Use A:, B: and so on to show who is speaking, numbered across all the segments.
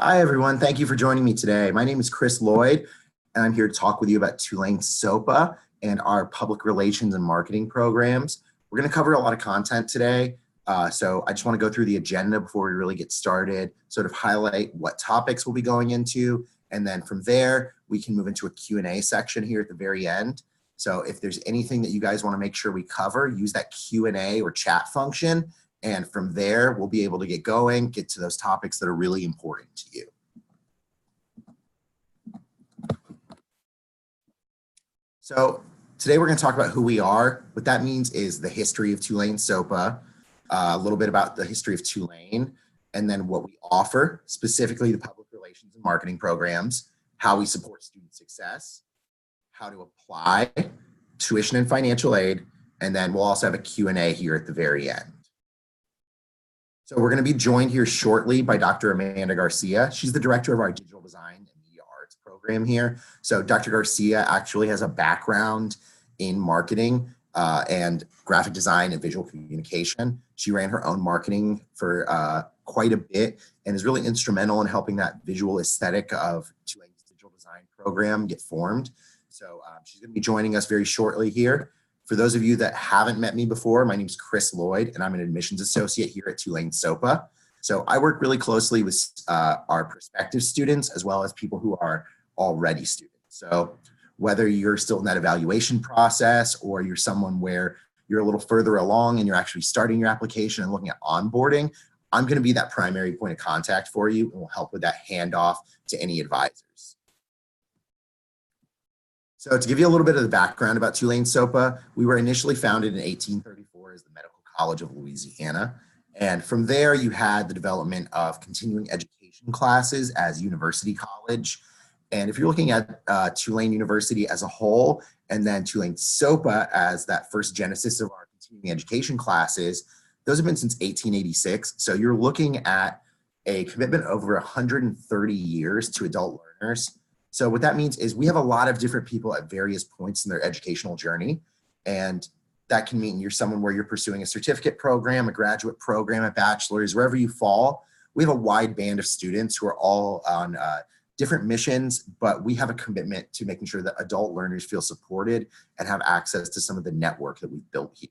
A: Hi, everyone. Thank you for joining me today. My name is Chris Lloyd, and I'm here to talk with you about Tulane SOPA and our public relations and marketing programs. We're going to cover a lot of content today. So I just want to go through the agenda before we really get started, sort of highlight what topics we'll be going into. And then from there, we can move into a Q&A section here at the very end. So if there's anything that you guys want to make sure we cover, use that Q&A or chat function. And from there, we'll be able to get going, get to those topics that are really important to you. So today we're going to talk about who we are. What that means is the history of Tulane SOPA, a little bit about the history of Tulane, and then what we offer, specifically the public relations and marketing programs, how we support student success, how to apply, tuition and financial aid, and then we'll also have a Q&A here at the very end. So we're going to be joined here shortly by Dr. Amanda Garcia. She's the director of our digital design and media arts program here. So Dr. Garcia actually has a background in marketing and graphic design and visual communication. She ran her own marketing for quite a bit and is really instrumental in helping that visual aesthetic of Tulane's digital design program get formed. So she's going to be joining us very shortly here. For those of you that haven't met me before, my name is Chris Lloyd, and I'm an admissions associate here at Tulane SOPA. So I work really closely with our prospective students as well as people who are already students. So whether you're still in that evaluation process or you're someone where you're a little further along and you're actually starting your application and looking at onboarding, I'm going to be that primary point of contact for you and will help with that handoff to any advisors. So to give you a little bit of the background about Tulane SOPA, we were initially founded in 1834 as the Medical College of Louisiana. And from there, you had the development of continuing education classes as University College. And if you're looking at Tulane University as a whole, and then Tulane SOPA as that first genesis of our continuing education classes, those have been since 1886. So you're looking at a commitment over 130 years to adult learners. So what that means is we have a lot of different people at various points in their educational journey. And that can mean you're someone where you're pursuing a certificate program, a graduate program, a bachelor's, wherever you fall. We have a wide band of students who are all on different missions, but we have a commitment to making sure that adult learners feel supported and have access to some of the network that we've built here.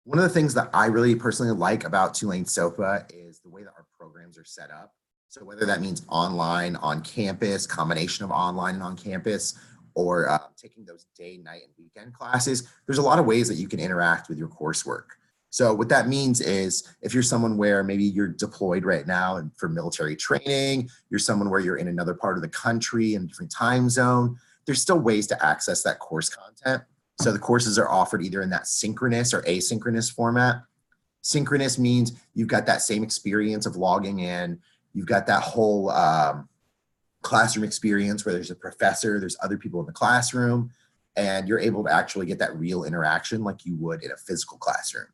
A: One of the things that I really personally like about Tulane SOPA is the way that our programs are set up. So whether that means online, on campus, combination of online and on campus, or taking those day, night, and weekend classes, there's a lot of ways that you can interact with your coursework. So what that means is if you're someone where maybe you're deployed right now and for military training, you're someone where you're in another part of the country in a different time zone, there's still ways to access that course content. So the courses are offered either in that synchronous or asynchronous format. Synchronous means you've got that same experience of logging in. You've got that whole classroom experience where there's a professor, there's other people in the classroom, and you're able to actually get that real interaction like you would in a physical classroom.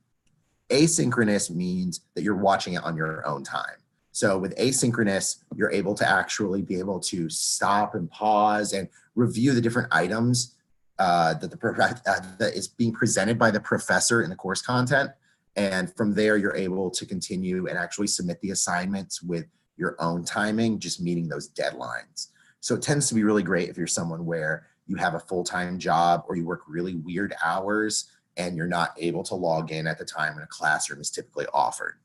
A: Asynchronous means that you're watching it on your own time. So with asynchronous, you're able to actually be able to stop and pause and review the different items that is being presented by the professor in the course content. And from there, you're able to continue and actually submit the assignments with your own timing, just meeting those deadlines. So it tends to be really great if you're someone where you have a full-time job or you work really weird hours and you're not able to log in at the time when a classroom is typically offered.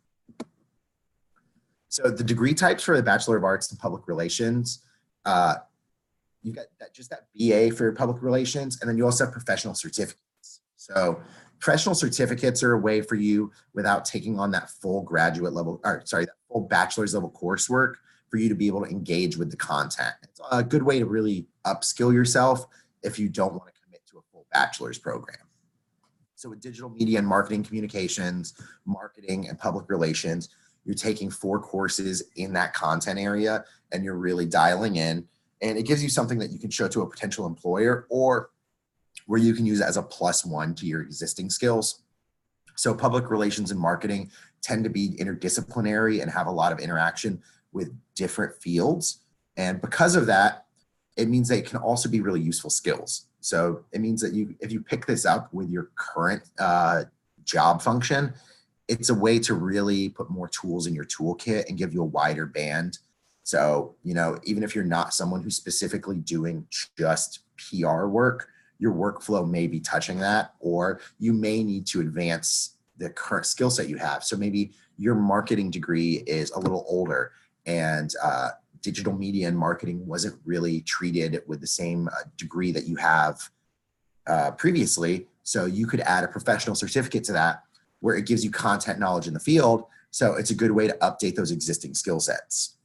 A: So the degree types for the Bachelor of Arts in Public Relations, you got that BA for public relations, and then you also have professional certificates. So professional certificates are a way for you without taking on that full graduate level, that full bachelor's level coursework for you to be able to engage with the content. It's a good way to really upskill yourself if you don't want to commit to a full bachelor's program. So with digital media and marketing communications, marketing and public relations, you're taking 4 courses in that content area and you're really dialing in, and it gives you something that you can show to a potential employer or where you can use it as a +1 to your existing skills. So public relations and marketing tend to be interdisciplinary and have a lot of interaction with different fields. And because of that, it means they can also be really useful skills. So it means that if you pick this up with your current job function, it's a way to really put more tools in your toolkit and give you a wider band. So, even if you're not someone who's specifically doing just PR work, your workflow may be touching that, or you may need to advance the current skill set you have. So maybe your marketing degree is a little older, and digital media and marketing wasn't really treated with the same degree that you have previously. So you could add a professional certificate to that where it gives you content knowledge in the field. So it's a good way to update those existing skill sets.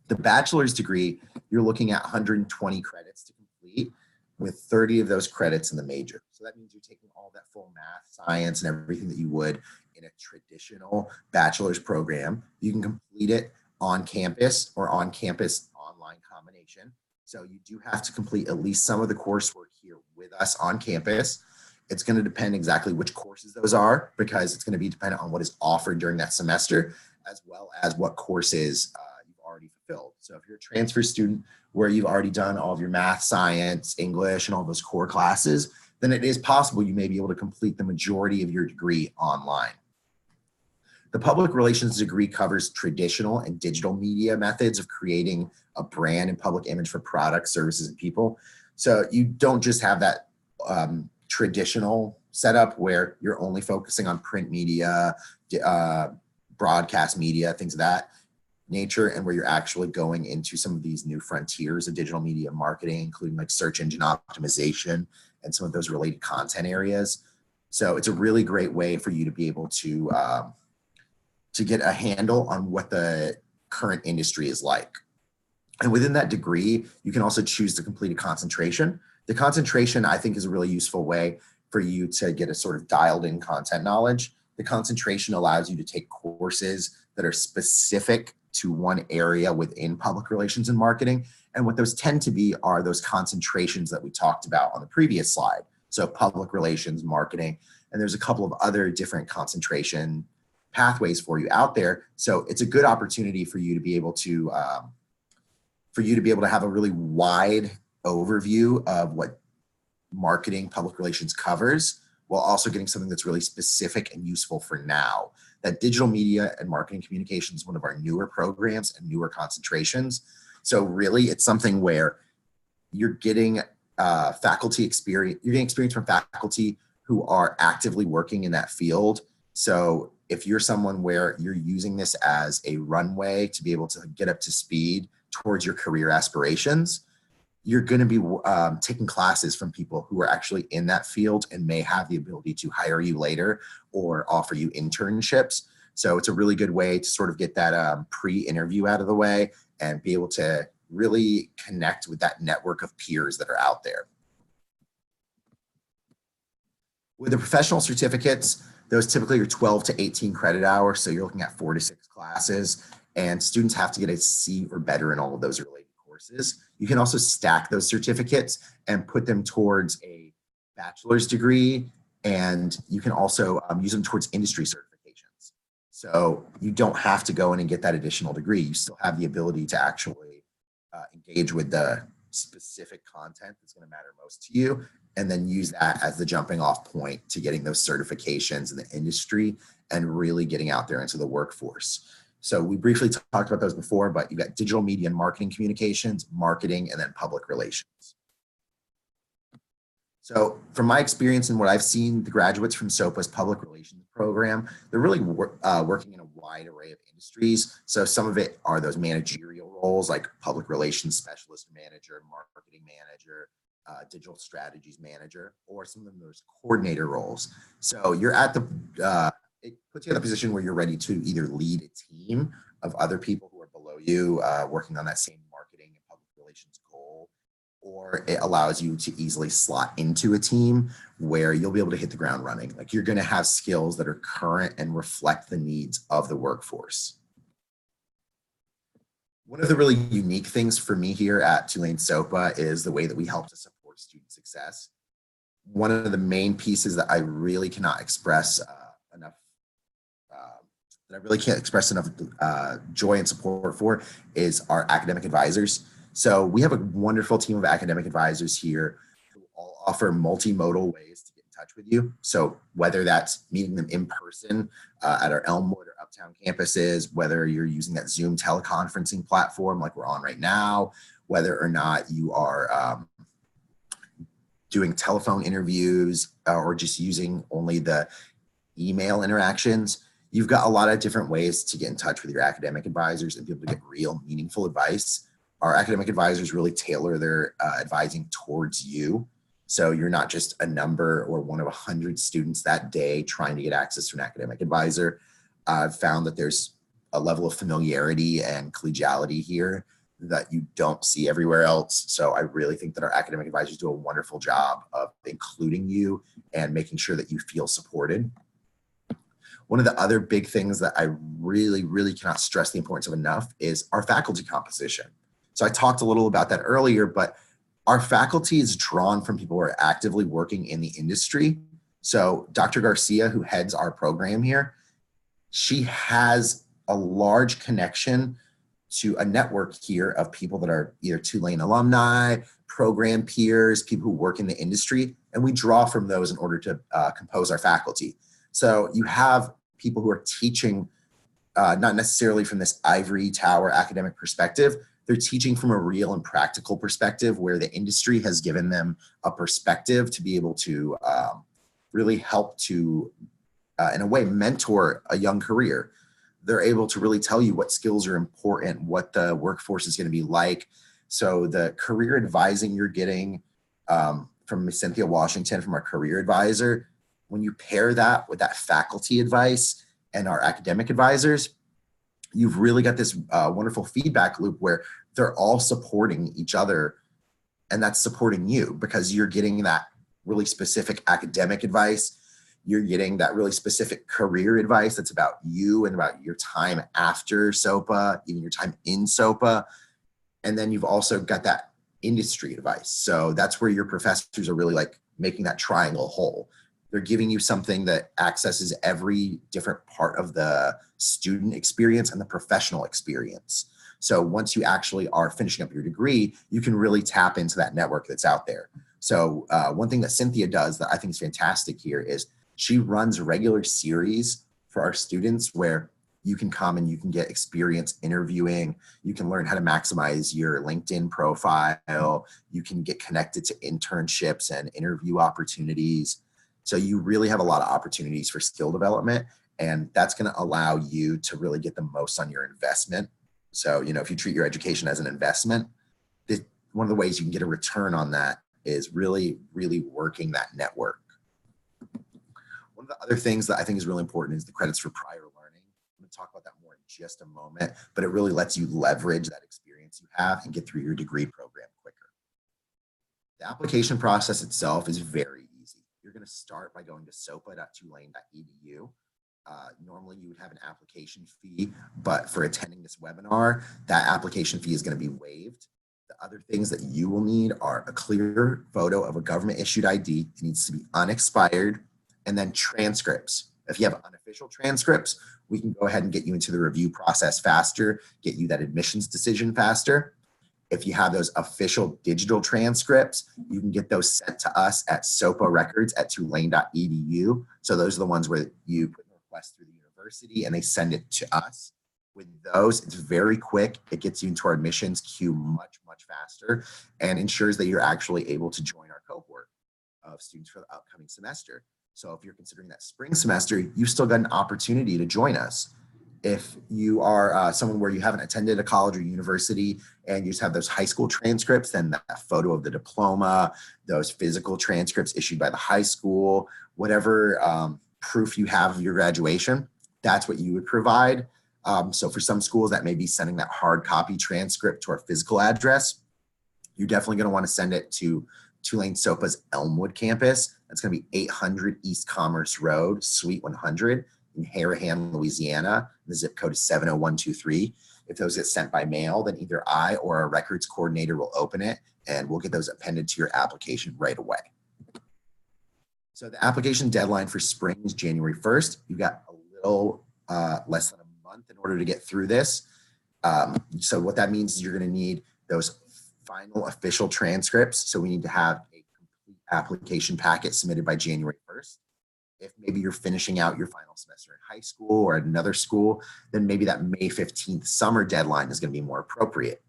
A: The bachelor's degree, you're looking at 120 credits to complete, with 30 of those credits in the major. So that means you're taking all that full math, science, and everything that you would in a traditional bachelor's program. You can complete it on campus or on campus online combination. So you do have to complete at least some of the coursework here with us on campus. It's going to depend exactly which courses those are, because it's going to be dependent on what is offered during that semester, as well as what courses you've already fulfilled. So if you're a transfer student where you've already done all of your math, science, English, and all those core classes, then it is possible you may be able to complete the majority of your degree online. The public relations degree covers traditional and digital media methods of creating a brand and public image for products, services, and people. So you don't just have that traditional setup where you're only focusing on print media, broadcast media, things of that nature, and where you're actually going into some of these new frontiers of digital media marketing, including like search engine optimization and some of those related content areas. So it's a really great way for you to be able to get a handle on what the current industry is like. And within that degree, you can also choose to complete a concentration. The concentration, I think, is a really useful way for you to get a sort of dialed in content knowledge. The concentration allows you to take courses that are specific to one area within public relations and marketing. And what those tend to be are those concentrations that we talked about on the previous slide. So public relations, marketing, and there's a couple of other different concentration pathways for you out there. So it's a good opportunity for you to be able to have a really wide overview of what marketing, public relations covers, while also getting something that's really specific and useful for now. That digital media and marketing communication is one of our newer programs and newer concentrations. So really it's something where you're getting faculty experience, you're getting experience from faculty who are actively working in that field. So if you're someone where you're using this as a runway to be able to get up to speed towards your career aspirations, you're going to be taking classes from people who are actually in that field and may have the ability to hire you later or offer you internships. So it's a really good way to sort of get that pre-interview out of the way and be able to really connect with that network of peers that are out there. With the professional certificates, those typically are 12 to 18 credit hours. So you're looking at 4 to 6 classes, and students have to get a C or better in all of those related courses. You can also stack those certificates and put them towards a bachelor's degree, and you can also use them towards industry certifications. So you don't have to go in and get that additional degree. You still have the ability to actually engage with the specific content that's going to matter most to you, and then use that as the jumping off point to getting those certifications in the industry and really getting out there into the workforce. So we briefly talked about those before, but you got digital media and marketing communications, marketing, and then public relations. So from my experience and what I've seen, the graduates from SOPA's public relations program, they're really working in a wide array of industries. So some of it are those managerial roles like public relations specialist manager, marketing manager, digital strategies manager, or some of those coordinator roles. So you're at the, it puts you in a position where you're ready to either lead a team of other people who are below you working on that same marketing and public relations goal, or it allows you to easily slot into a team where you'll be able to hit the ground running. Like you're going to have skills that are current and reflect the needs of the workforce. One of the really unique things for me here at Tulane SOPA is the way that we help to support student success. One of the main pieces that I really cannot express enough joy and support for is our academic advisors. So we have a wonderful team of academic advisors here who all offer multimodal ways to get in touch with you. So whether that's meeting them in person at our Elmwood or Uptown campuses, whether you're using that Zoom teleconferencing platform like we're on right now, whether or not you are doing telephone interviews or just using only the email interactions, you've got a lot of different ways to get in touch with your academic advisors and be able to get real, meaningful advice. Our academic advisors really tailor their advising towards you. So you're not just a number or one of 100 students that day trying to get access to an academic advisor. I've found that there's a level of familiarity and collegiality here that you don't see everywhere else. So I really think that our academic advisors do a wonderful job of including you and making sure that you feel supported. One of the other big things that I really, really cannot stress the importance of enough is our faculty composition. So I talked a little about that earlier, but our faculty is drawn from people who are actively working in the industry. So Dr. Garcia, who heads our program here, she has a large connection to a network here of people that are either Tulane alumni, program peers, people who work in the industry, and we draw from those in order to compose our faculty. So you have people who are teaching, not necessarily from this ivory tower academic perspective, they're teaching from a real and practical perspective where the industry has given them a perspective to be able to really help to, in a way, mentor a young career. They're able to really tell you what skills are important, what the workforce is going to be like. So the career advising you're getting from Cynthia Washington, from our career advisor, when you pair that with that faculty advice and our academic advisors, you've really got this wonderful feedback loop where they're all supporting each other, and that's supporting you because you're getting that really specific academic advice. You're getting that really specific career advice that's about you and about your time after SOPA, even your time in SOPA. And then you've also got that industry advice. So that's where your professors are really like making that triangle whole. They're giving you something that accesses every different part of the student experience and the professional experience. So once you actually are finishing up your degree, you can really tap into that network that's out there. So one thing that Cynthia does that I think is fantastic here is she runs regular series for our students where you can come and you can get experience interviewing. You can learn how to maximize your LinkedIn profile. You can get connected to internships and interview opportunities. So you really have a lot of opportunities for skill development, and that's going to allow you to really get the most on your investment. So, you know, if you treat your education as an investment, one of the ways you can get a return on that is really, really working that network. One of the other things that I think is really important is the credits for prior learning. I'm going to talk about that more in just a moment, but it really lets you leverage that experience you have and get through your degree program quicker. The application process itself is very easy. You're going to start by going to sopa.tulane.edu. Normally you would have an application fee, but for attending this webinar, that application fee is going to be waived. The other things that you will need are a clear photo of a government issued ID. It needs to be unexpired, and then transcripts. If you have unofficial transcripts, we can go ahead and get you into the review process faster, get you that admissions decision faster. If you have those official digital transcripts, you can get those sent to us at soparecords@tulane.edu. So those are the ones where you put a request through the university and they send it to us. With those, it's very quick. It gets you into our admissions queue much, much faster and ensures that you're actually able to join our cohort of students for the upcoming semester. So if you're considering that spring semester, you've still got an opportunity to join us. If you are someone where you haven't attended a college or university and you just have those high school transcripts, then that photo of the diploma, those physical transcripts issued by the high school, whatever proof you have of your graduation, that's what you would provide. So for some schools that may be sending that hard copy transcript to our physical address, you're definitely going to want to send it to Tulane SOPA's Elmwood campus. That's going to be 800 East Commerce Road, Suite 100 in Harahan, Louisiana. The zip code is 70123. If those get sent by mail, then either I or our records coordinator will open it and we'll get those appended to your application right away. So the application deadline for spring is January 1st. You've got a little less than a month in order to get through this. So what that means is you're going to need those final official transcripts. So we need to have a complete application packet submitted by January 1st. If maybe you're finishing out your final semester in high school or at another school, then maybe that May 15th summer deadline is going to be more appropriate.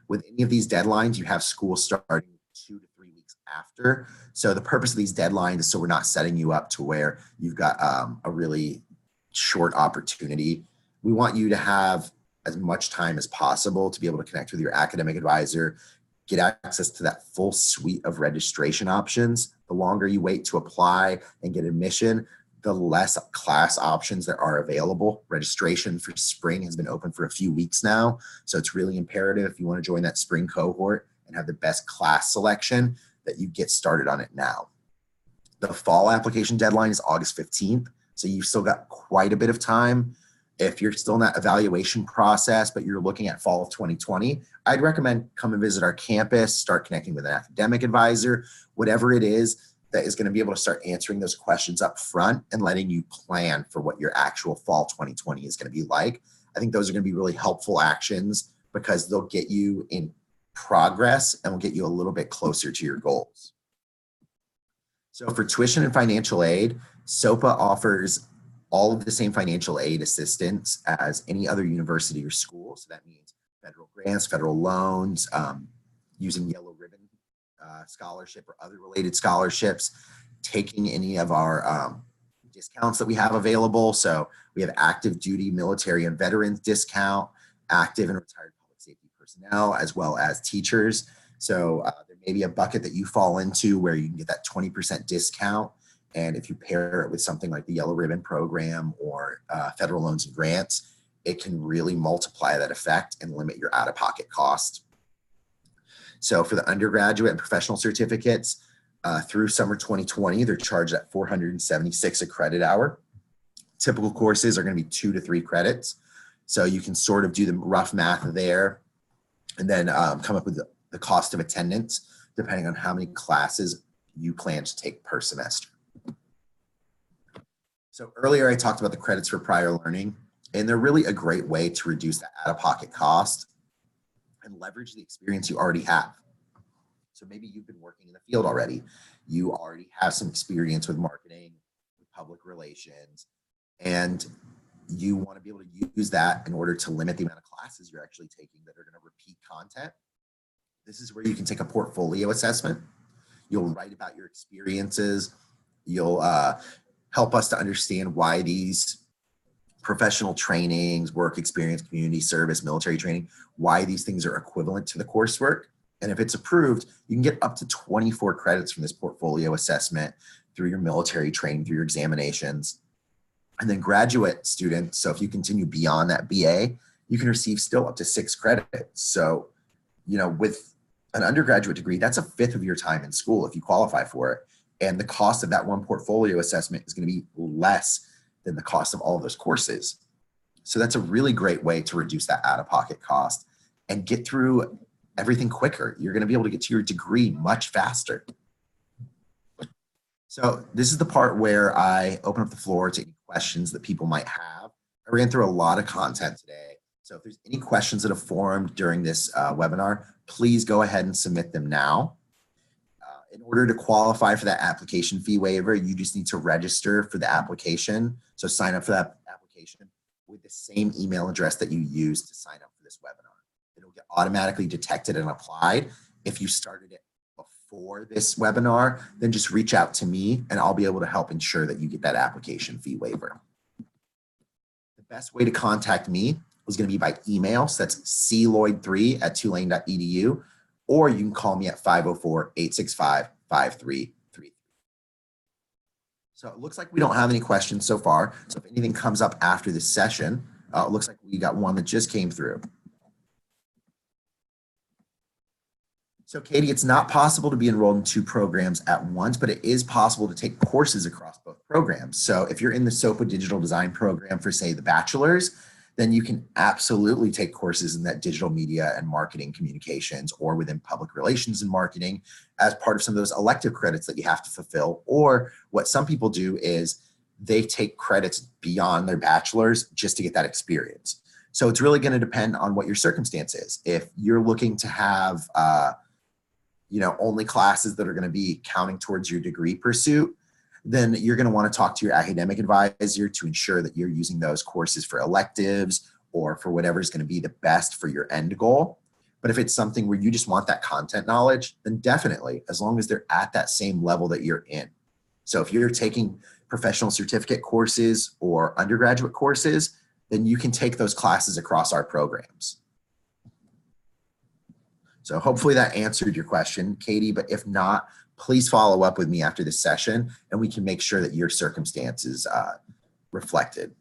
A: With any of these deadlines, you have school starting 2 to 3 weeks after. So the purpose of these deadlines is so we're not setting you up to where you've got a really short opportunity. We want you to have as much time as possible to be able to connect with your academic advisor, get access to that full suite of registration options. The longer you wait to apply and get admission, the less class options that are available. Registration for spring has been open for a few weeks now. So it's really imperative if you want to join that spring cohort and have the best class selection that you get started on it now. The fall application deadline is August 15th. So you've still got quite a bit of time. If you're still in that evaluation process, but you're looking at fall of 2020, I'd recommend come and visit our campus, start connecting with an academic advisor, whatever it is that is going to be able to start answering those questions up front and letting you plan for what your actual fall 2020 is going to be like. I think those are going to be really helpful actions because they'll get you in progress and will get you a little bit closer to your goals. So for tuition and financial aid, SOPA offers all of the same financial aid assistance as any other university or school. So that means federal grants, federal loans, using Yellow Ribbon scholarship or other related scholarships, taking any of our discounts that we have available. So we have active duty military and veterans discount, active and retired public safety personnel, as well as teachers. So there may be a bucket that you fall into where you can get that 20% discount. And if you pair it with something like the Yellow Ribbon program or federal loans and grants, it can really multiply that effect and limit your out-of-pocket cost. So for the undergraduate and professional certificates, through summer 2020, they're charged at $476 a credit hour. Typical courses are going to be 2 to 3 credits. So you can sort of do the rough math there and then come up with the cost of attendance, depending on how many classes you plan to take per semester. So earlier I talked about the credits for prior learning, and they're really a great way to reduce that out-of-pocket cost and leverage the experience you already have. So maybe you've been working in the field already. You already have some experience with marketing, with public relations, and you want to be able to use that in order to limit the amount of classes you're actually taking that are going to repeat content. This is where you can take a portfolio assessment. You'll write about your experiences. You'll help us to understand why these professional trainings, work experience, community service, military training, why these things are equivalent to the coursework. And if it's approved, you can get up to 24 credits from this portfolio assessment through your military training, through your examinations. And then graduate students, so if you continue beyond that BA, you can receive still up to 6 credits. So, you know, with an undergraduate degree, that's a fifth of your time in school if you qualify for it. And the cost of that one portfolio assessment is going to be less than the cost of all of those courses. So that's a really great way to reduce that out-of-pocket cost and get through everything quicker. You're going to be able to get to your degree much faster. So this is the part where I open up the floor to any questions that people might have. I ran through a lot of content today. So if there's any questions that have formed during this webinar, please go ahead and submit them now. In order to qualify for that application fee waiver, you just need to register for the application. So sign up for that application with the same email address that you used to sign up for this webinar. It'll get automatically detected and applied. If you started it before this webinar, then just reach out to me and I'll be able to help ensure that you get that application fee waiver. The best way to contact me is going to be by email. So that's cloyd3@tulane.edu. Or you can call me at 504-865-5333. So it looks like we don't have any questions so far. So if anything comes up after this session, it looks like we got one that just came through. So Katie, it's not possible to be enrolled in 2 programs at once, but it is possible to take courses across both programs. So if you're in the SOPA digital design program for, say, the bachelor's, then you can absolutely take courses in that digital media and marketing communications or within public relations and marketing as part of some of those elective credits that you have to fulfill. Or what some people do is they take credits beyond their bachelor's just to get that experience. So it's really going to depend on what your circumstance is. If you're looking to have, only classes that are going to be counting towards your degree pursuit, then you're going to want to talk to your academic advisor to ensure that you're using those courses for electives or for whatever is going to be the best for your end goal. But if it's something where you just want that content knowledge, then definitely, as long as they're at that same level that you're in. So if you're taking professional certificate courses or undergraduate courses, then you can take those classes across our programs. So hopefully that answered your question, Katie, but if not, please follow up with me after this session and we can make sure that your circumstances reflected.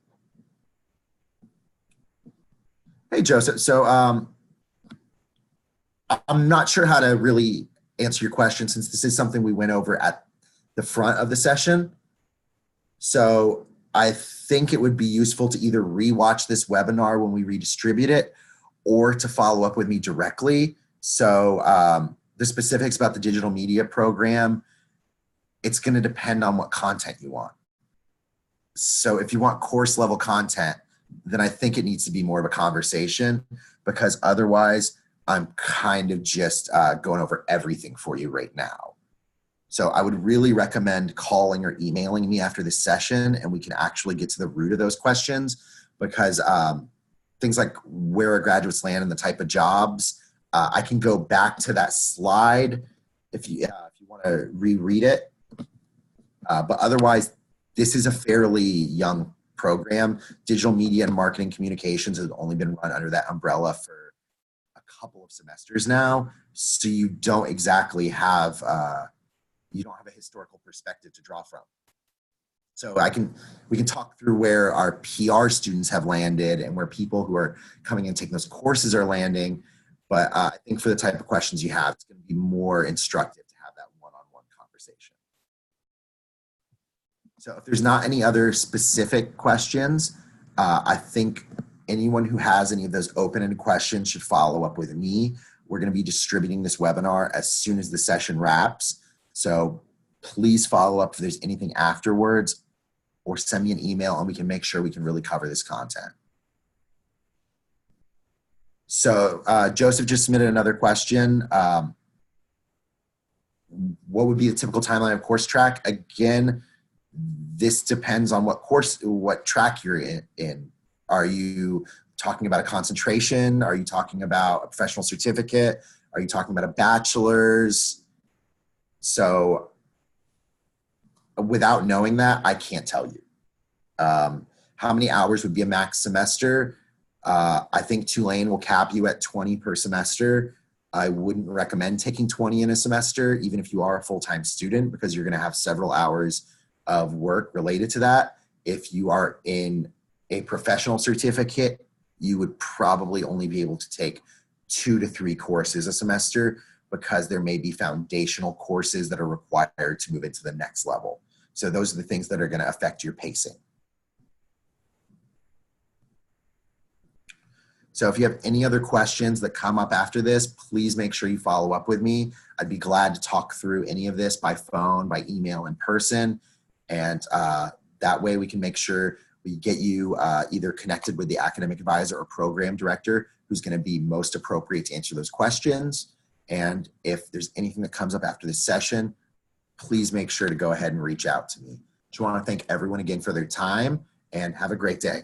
A: Hey, Joseph. So I'm not sure how to really answer your question since this is something we went over at the front of the session. So I think it would be useful to either rewatch this webinar when we redistribute it or to follow up with me directly. So the specifics about the digital media program, it's going to depend on what content you want. So if you want course level content, then I think it needs to be more of a conversation, because otherwise I'm kind of just going over everything for you right now. So I would really recommend calling or emailing me after this session and we can actually get to the root of those questions, because things like where our graduates land and the type of jobs, I can go back to that slide if you want to reread it. But otherwise, this is a fairly young program. Digital media and marketing communications has only been run under that umbrella for a couple of semesters now. So you don't exactly have, you don't have a historical perspective to draw from. So we can talk through where our PR students have landed and where people who are coming and taking those courses are landing. But I think for the type of questions you have, it's going to be more instructive to have that one-on-one conversation. So if there's not any other specific questions, I think anyone who has any of those open-ended questions should follow up with me. We're going to be distributing this webinar as soon as the session wraps. So please follow up if there's anything afterwards, or send me an email and we can make sure we can really cover this content. So Joseph just submitted another question. What would be the typical timeline of course track? Again, this depends on what track you're in. Are you talking about a concentration? Are you talking about a professional certificate? Are you talking about a bachelor's? So without knowing that, I can't tell you. How many hours would be a max semester? I think Tulane will cap you at 20 per semester. I wouldn't recommend taking 20 in a semester, even if you are a full-time student, because you're going to have several hours of work related to that. If you are in a professional certificate, you would probably only be able to take 2 to 3 courses a semester, because there may be foundational courses that are required to move into the next level. So those are the things that are going to affect your pacing. So if you have any other questions that come up after this, please make sure you follow up with me. I'd be glad to talk through any of this by phone, by email, in person. And that way we can make sure we get you either connected with the academic advisor or program director who's going to be most appropriate to answer those questions. And if there's anything that comes up after this session, please make sure to go ahead and reach out to me. Just want to thank everyone again for their time and have a great day.